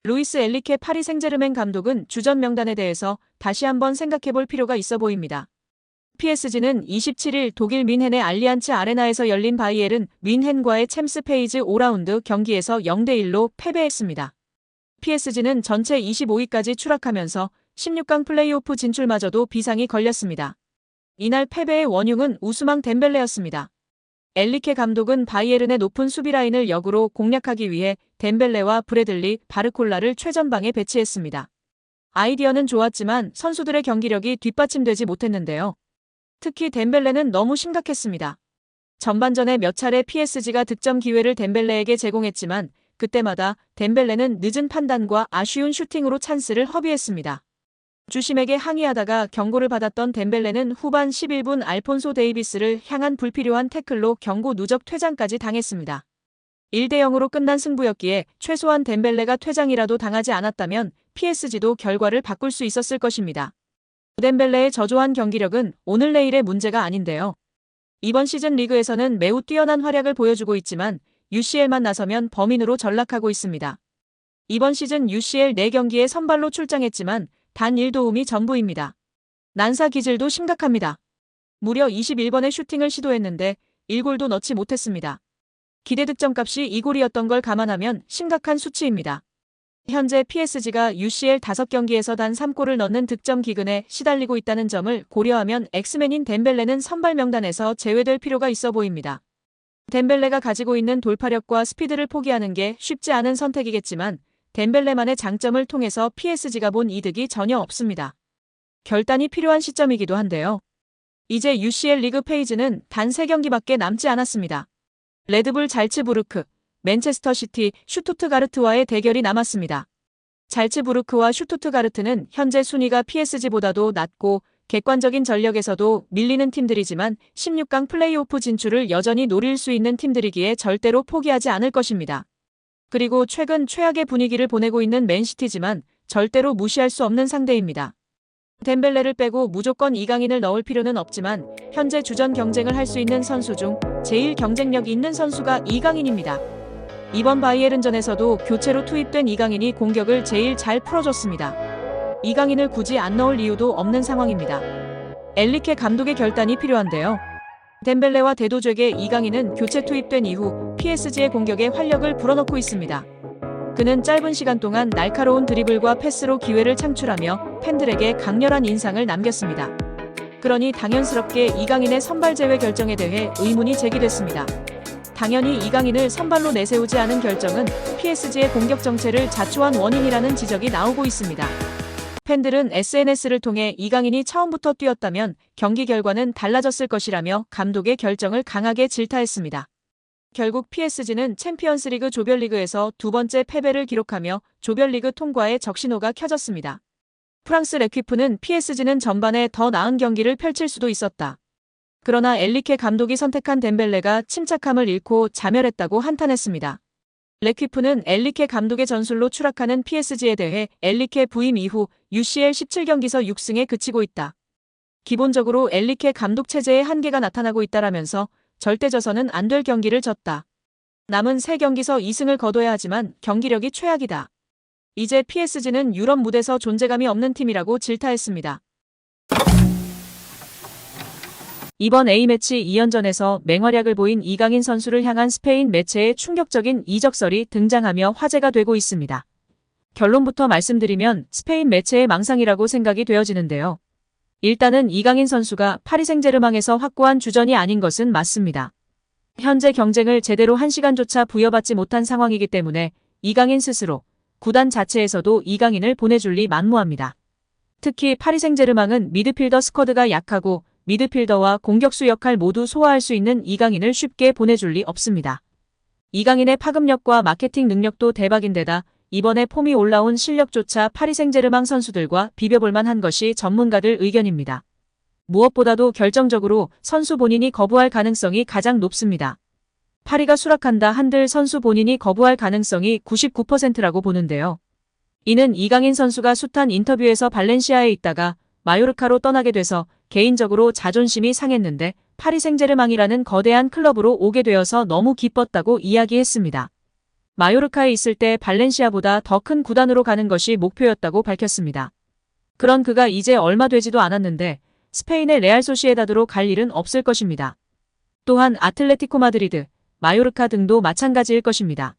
루이스 엘리케 파리 생제르맹 감독은 주전 명단에 대해서 다시 한번 생각해볼 필요가 있어 보입니다. PSG는 27일 독일 뮌헨의 알리안츠 아레나에서 열린 바이에른 뮌헨과의 챔스 페이즈 5라운드 경기에서 0대1로 패배했습니다. PSG는 전체 25위까지 추락하면서 16강 플레이오프 진출마저도 비상이 걸렸습니다. 이날 패배의 원흉은 우스망 덴벨레였습니다. 엘리케 감독은 바이에른의 높은 수비 라인을 역으로 공략하기 위해 덴벨레와 브래들리, 바르콜라를 최전방에 배치했습니다. 아이디어는 좋았지만 선수들의 경기력이 뒷받침되지 못했는데요. 특히 덴벨레는 너무 심각했습니다. 전반전에 몇 차례 PSG가 득점 기회를 덴벨레에게 제공했지만 그때마다 덴벨레는 늦은 판단과 아쉬운 슈팅으로 찬스를 허비했습니다. 주심에게 항의하다가 경고를 받았던 덴벨레는 후반 11분 알폰소 데이비스를 향한 불필요한 태클로 경고 누적 퇴장까지 당했습니다. 1대0으로 끝난 승부였기에 최소한 덴벨레가 퇴장이라도 당하지 않았다면 PSG도 결과를 바꿀 수 있었을 것입니다. 덴벨레의 저조한 경기력은 오늘 내일의 문제가 아닌데요. 이번 시즌 리그에서는 매우 뛰어난 활약을 보여주고 있지만 UCL만 나서면 범인으로 전락하고 있습니다. 이번 시즌 UCL 4경기에 선발로 출장했지만 단 1도움이 전부입니다. 난사 기질도 심각합니다. 무려 21번의 슈팅을 시도했는데 1골도 넣지 못했습니다. 기대 득점값이 2골이었던 걸 감안하면 심각한 수치입니다. 현재 PSG가 UCL 5경기에서 단 3골을 넣는 득점 기근에 시달리고 있다는 점을 고려하면 엑스맨인 덴벨레는 선발 명단에서 제외될 필요가 있어 보입니다. 덴벨레가 가지고 있는 돌파력과 스피드를 포기하는 게 쉽지 않은 선택이겠지만 덴벨레만의 장점을 통해서 PSG가 본 이득이 전혀 없습니다. 결단이 필요한 시점이기도 한데요. 이제 UCL 리그 페이지는 단 3경기밖에 남지 않았습니다. 레드불 잘츠부르크, 맨체스터 시티, 슈투트가르트와의 대결이 남았습니다. 잘츠부르크와 슈투트가르트는 현재 순위가 PSG보다도 낮고 객관적인 전력에서도 밀리는 팀들이지만 16강 플레이오프 진출을 여전히 노릴 수 있는 팀들이기에 절대로 포기하지 않을 것입니다. 그리고 최근 최악의 분위기를 보내고 있는 맨시티지만 절대로 무시할 수 없는 상대입니다. 덴벨레를 빼고 무조건 이강인을 넣을 필요는 없지만 현재 주전 경쟁을 할 수 있는 선수 중 제일 경쟁력 있는 선수가 이강인입니다. 이번 바이에른전에서도 교체로 투입된 이강인이 공격을 제일 잘 풀어줬습니다. 이강인을 굳이 안 넣을 이유도 없는 상황입니다. 엘리케 감독의 결단이 필요한데요. 덴벨레와 대도적의 이강인은 교체 투입된 이후 PSG의 공격에 활력을 불어넣고 있습니다. 그는 짧은 시간 동안 날카로운 드리블과 패스로 기회를 창출하며 팬들에게 강렬한 인상을 남겼습니다. 그러니 당연스럽게 이강인의 선발 제외 결정에 대해 의문이 제기됐습니다. 당연히 이강인을 선발로 내세우지 않은 결정은 PSG의 공격 정체를 자초한 원인이라는 지적이 나오고 있습니다. 팬들은 SNS를 통해 이강인이 처음부터 뛰었다면 경기 결과는 달라졌을 것이라며 감독의 결정을 강하게 질타했습니다. 결국 PSG는 챔피언스리그 조별리그에서 2번째 패배를 기록하며 조별리그 통과에 적신호가 켜졌습니다. 프랑스 레퀴프는 PSG는 전반에 더 나은 경기를 펼칠 수도 있었다. 그러나 엘리케 감독이 선택한 덴벨레가 침착함을 잃고 자멸했다고 한탄했습니다. 레퀴프는 엘리케 감독의 전술로 추락하는 PSG에 대해 엘리케 부임 이후 UCL 17경기서 6승에 그치고 있다. 기본적으로 엘리케 감독 체제의 한계가 나타나고 있다라면서 절대 져서는 안 될 경기를 졌다. 남은 3경기서 2승을 거둬야 하지만 경기력이 최악이다. 이제 PSG는 유럽 무대에서 존재감이 없는 팀이라고 질타했습니다. 이번 A매치 2연전에서 맹활약을 보인 이강인 선수를 향한 스페인 매체의 충격적인 이적설이 등장하며 화제가 되고 있습니다. 결론부터 말씀드리면 스페인 매체의 망상이라고 생각이 되어지는데요. 일단은 이강인 선수가 파리 생제르맹에서 확고한 주전이 아닌 것은 맞습니다. 현재 경쟁을 제대로 한 시간조차 부여받지 못한 상황이기 때문에 이강인 스스로 구단 자체에서도 이강인을 보내줄 리 만무합니다. 특히 파리 생제르맹은 미드필더 스쿼드가 약하고 미드필더와 공격수 역할 모두 소화할 수 있는 이강인을 쉽게 보내줄 리 없습니다. 이강인의 파급력과 마케팅 능력도 대박인데다 이번에 폼이 올라온 실력조차 파리 생제르맹 선수들과 비벼볼 만한 것이 전문가들 의견입니다. 무엇보다도 결정적으로 선수 본인이 거부할 가능성이 가장 높습니다. 파리가 수락한다 한들 선수 본인이 거부할 가능성이 99%라고 보는데요. 이는 이강인 선수가 숱한 인터뷰에서 발렌시아에 있다가 마요르카로 떠나게 돼서 개인적으로 자존심이 상했는데 파리 생제르맹이라는 거대한 클럽으로 오게 되어서 너무 기뻤다고 이야기했습니다. 마요르카에 있을 때 발렌시아보다 더 큰 구단으로 가는 것이 목표였다고 밝혔습니다. 그런 그가 이제 얼마 되지도 않았는데 스페인의 레알 소시에다드로 갈 일은 없을 것입니다. 또한 아틀레티코 마드리드, 마요르카 등도 마찬가지일 것입니다.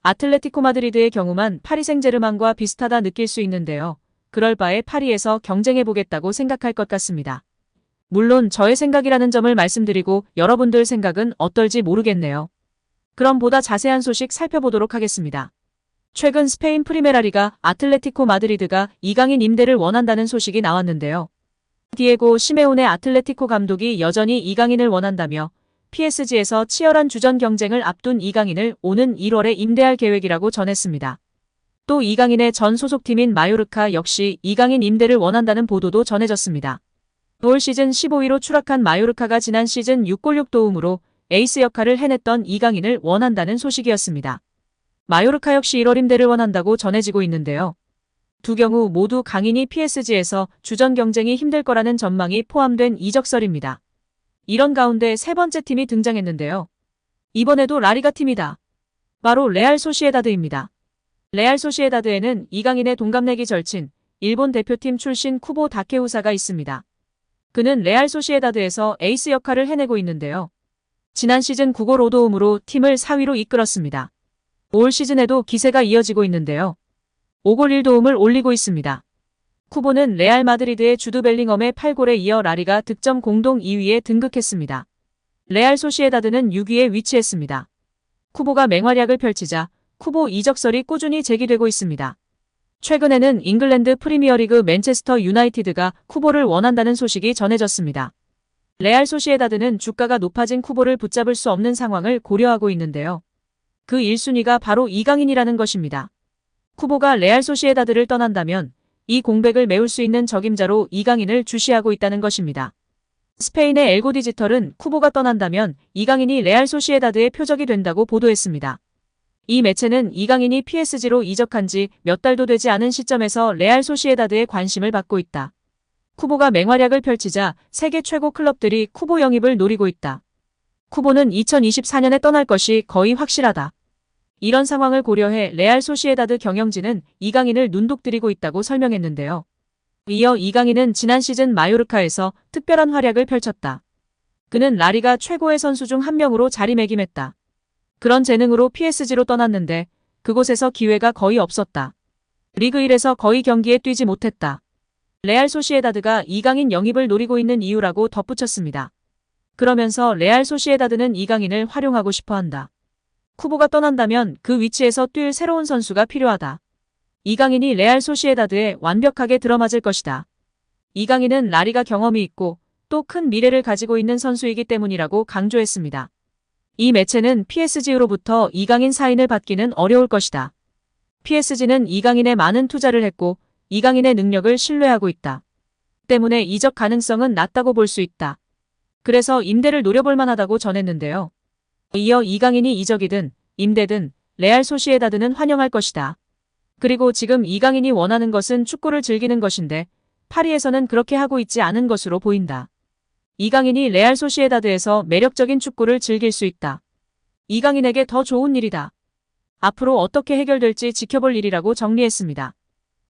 아틀레티코 마드리드의 경우만 파리 생제르맹과 비슷하다 느낄 수 있는데요. 그럴 바에 파리에서 경쟁해보겠다고 생각할 것 같습니다. 물론 저의 생각이라는 점을 말씀드리고 여러분들 생각은 어떨지 모르겠네요. 그럼 보다 자세한 소식 살펴보도록 하겠습니다. 최근 스페인 프리메라리가 아틀레티코 마드리드가 이강인 임대를 원한다는 소식이 나왔는데요. 디에고 시메오네 아틀레티코 감독이 여전히 이강인을 원한다며 PSG에서 치열한 주전 경쟁을 앞둔 이강인을 오는 1월에 임대할 계획이라고 전했습니다. 또 이강인의 전 소속팀인 마요르카 역시 이강인 임대를 원한다는 보도도 전해졌습니다. 올 시즌 15위로 추락한 마요르카가 지난 시즌 6골 6도움으로 에이스 역할을 해냈던 이강인을 원한다는 소식이었습니다. 마요르카 역시 1월 임대를 원한다고 전해지고 있는데요. 두 경우 모두 강인이 PSG에서 주전 경쟁이 힘들 거라는 전망이 포함된 이적설입니다. 이런 가운데 세 번째 팀이 등장했는데요. 이번에도 라리가 팀이다. 바로 레알 소시에다드입니다. 레알 소시에다드에는 이강인의 동갑내기 절친, 일본 대표팀 출신 쿠보 다케우사가 있습니다. 그는 레알 소시에다드에서 에이스 역할을 해내고 있는데요. 지난 시즌 9골 5도움으로 팀을 4위로 이끌었습니다. 올 시즌에도 기세가 이어지고 있는데요. 5골 1도움을 올리고 있습니다. 쿠보는 레알 마드리드의 주드 벨링엄의 8골에 이어 라리가 득점 공동 2위에 등극했습니다. 레알 소시에다드는 6위에 위치했습니다. 쿠보가 맹활약을 펼치자 쿠보 이적설이 꾸준히 제기되고 있습니다. 최근에는 잉글랜드 프리미어리그 맨체스터 유나이티드가 쿠보를 원한다는 소식이 전해졌습니다. 레알 소시에다드는 주가가 높아진 쿠보를 붙잡을 수 없는 상황을 고려하고 있는데요. 그 1순위가 바로 이강인이라는 것입니다. 쿠보가 레알 소시에다드를 떠난다면 이 공백을 메울 수 있는 적임자로 이강인을 주시하고 있다는 것입니다. 스페인의 엘고 디지털은 쿠보가 떠난다면 이강인이 레알 소시에다드의 표적이 된다고 보도했습니다. 이 매체는 이강인이 PSG로 이적한 지 몇 달도 되지 않은 시점에서 레알 소시에다드에 관심을 받고 있다. 쿠보가 맹활약을 펼치자 세계 최고 클럽들이 쿠보 영입을 노리고 있다. 쿠보는 2024년에 떠날 것이 거의 확실하다. 이런 상황을 고려해 레알 소시에다드 경영진은 이강인을 눈독들이고 있다고 설명했는데요. 이어 이강인은 지난 시즌 마요르카에서 특별한 활약을 펼쳤다. 그는 라리가 최고의 선수 중 한 명으로 자리매김했다. 그런 재능으로 PSG로 떠났는데 그곳에서 기회가 거의 없었다. 리그 1에서 거의 경기에 뛰지 못했다. 레알 소시에다드가 이강인 영입을 노리고 있는 이유라고 덧붙였습니다. 그러면서 레알 소시에다드는 이강인을 활용하고 싶어한다. 쿠보가 떠난다면 그 위치에서 뛸 새로운 선수가 필요하다. 이강인이 레알 소시에다드에 완벽하게 들어맞을 것이다. 이강인은 라리가 경험이 있고 또 큰 미래를 가지고 있는 선수이기 때문이라고 강조했습니다. 이 매체는 PSG로부터 이강인 사인을 받기는 어려울 것이다. PSG는 이강인에 많은 투자를 했고 이강인의 능력을 신뢰하고 있다. 때문에 이적 가능성은 낮다고 볼 수 있다. 그래서 임대를 노려볼 만하다고 전했는데요. 이어 이강인이 이적이든 임대든 레알 소시에다드는 환영할 것이다. 그리고 지금 이강인이 원하는 것은 축구를 즐기는 것인데 파리에서는 그렇게 하고 있지 않은 것으로 보인다. 이강인이 레알 소시에다드에서 매력적인 축구를 즐길 수 있다. 이강인에게 더 좋은 일이다. 앞으로 어떻게 해결될지 지켜볼 일이라고 정리했습니다.